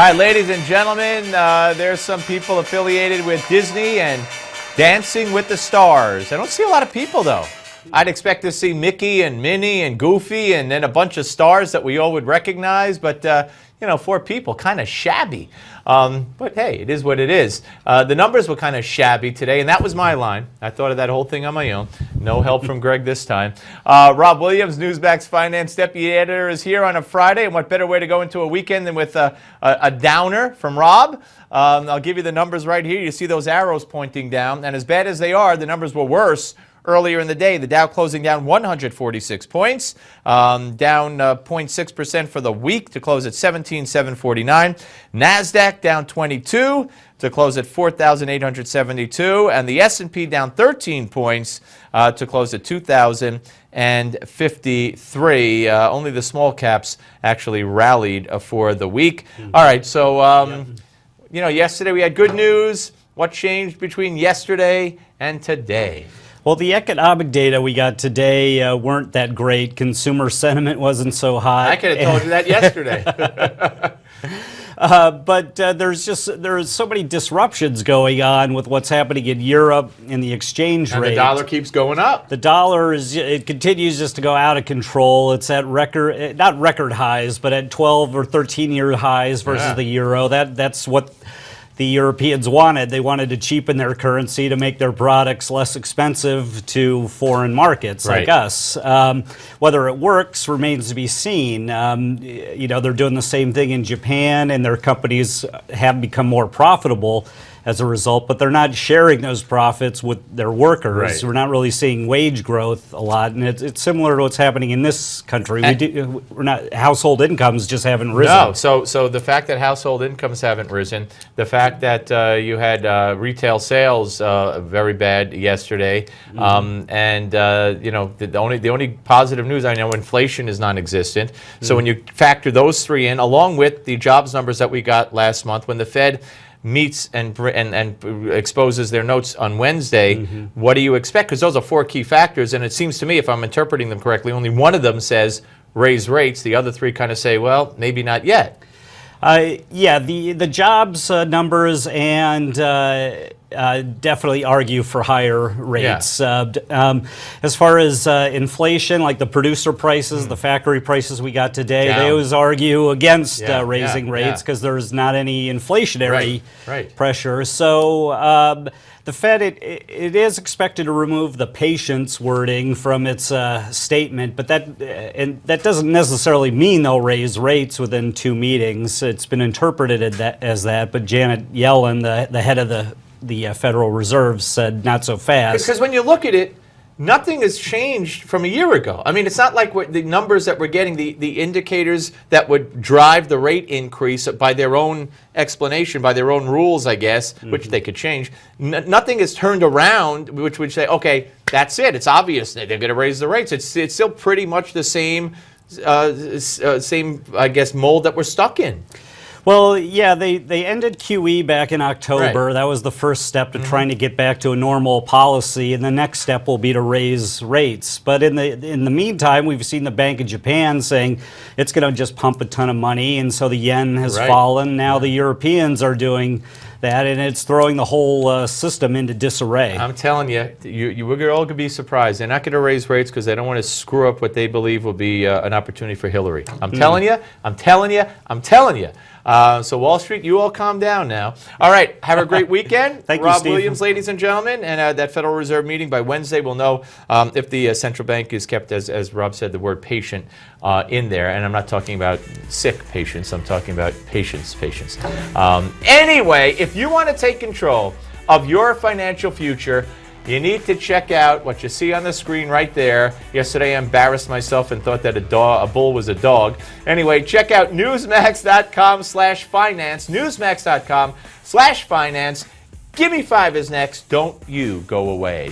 right, ladies and gentlemen, there's some people affiliated with Disney and Dancing with the Stars. I don't see a lot of people, though. I'd expect to see Mickey and Minnie and Goofy and then a bunch of stars that we all would recognize, but, 4 people, kind of shabby. But hey, it is what it is. The numbers were kind of shabby today, and that was my line. I thought of that whole thing on my own. No help from Greg this time. Rob Williams, NewsmaxFinance Deputy Editor, is here on a Friday, and what better way to go into a weekend than with a downer from Rob? I'll give you the numbers right here. You see those arrows pointing down, and as bad as they are, the numbers were worse earlier in the day. The Dow closing down 146 points, down 0.6% for the week to close at 17,749. NASDAQ down 22 to close at 4,872. And the S&P down 13 points to close at 2,053. Only the small caps actually rallied for the week. All right, so, yesterday we had good news. What changed between yesterday and today? Well, the economic data we got today weren't that great. Consumer sentiment wasn't so high. I could have told you that yesterday. But there's so many disruptions going on with what's happening in Europe and the exchange rate. And the dollar keeps going up. The dollar it continues just to go out of control. It's at not record highs, but at 12 or 13-year highs versus the euro. That's what the Europeans wanted. They wanted to cheapen their currency to make their products less expensive to foreign markets like us. Whether it works remains to be seen. They're doing the same thing in Japan, and their companies have become more profitable as a result, but they're not sharing those profits with their workers. We're not really seeing wage growth a lot, and it's similar to what's happening in this country. Household incomes just haven't risen. No, so the fact that household incomes haven't risen, the fact that you had retail sales very bad yesterday, and the only positive news, I know inflation is non-existent. So when you factor those three in, along with the jobs numbers that we got last month, when the Fed meets and exposes their notes on Wednesday, what do you expect? Because those are 4 key factors, and it seems to me, if I'm interpreting them correctly, only one of them says raise rates. The other 3 kind of say, well, maybe not yet. The jobs numbers and definitely argue for higher rates. As far as inflation, like the producer prices, the factory prices we got today, they always argue against raising rates because there's not any inflationary pressure. So the Fed, it is expected to remove the patience wording from its statement, but that doesn't necessarily mean they'll raise rates within 2 meetings. It's been interpreted as that, but Janet Yellen, the head of the Federal Reserve, said not so fast. Because when you look at it, nothing has changed from a year ago. I mean, it's not like the numbers that we're getting, the indicators that would drive the rate increase by their own explanation, by their own rules, I guess, which they could change. Nothing has turned around, which would say, okay, that's it. It's obvious they're going to raise the rates. It's still pretty much the same, I guess, mold that we're stuck in. Well, they ended QE back in October. That was the first step to trying to get back to a normal policy, and the next step will be to raise rates. But in the meantime, we've seen the Bank of Japan saying it's going to just pump a ton of money, and so the yen has fallen. Now the Europeans are doing that, and it's throwing the whole system into disarray. I'm telling you, you all could be surprised. They're not going to raise rates because they don't want to screw up what they believe will be an opportunity for Hillary. I'm telling you. So Wall Street, you all calm down now. All right, have a great weekend. Thank you, Rob Steve. Williams, ladies and gentlemen, and that Federal Reserve meeting by Wednesday, we'll know if the central bank is kept, as Rob said, the word patient in there. And I'm not talking about sick patients. I'm talking about patients. Anyway, if you want to take control of your financial future, you need to check out what you see on the screen right there. Yesterday I embarrassed myself and thought that a bull was a dog. Anyway, check out newsmax.com/finance. Newsmax.com/finance. Give Me 5 is next. Don't you go away.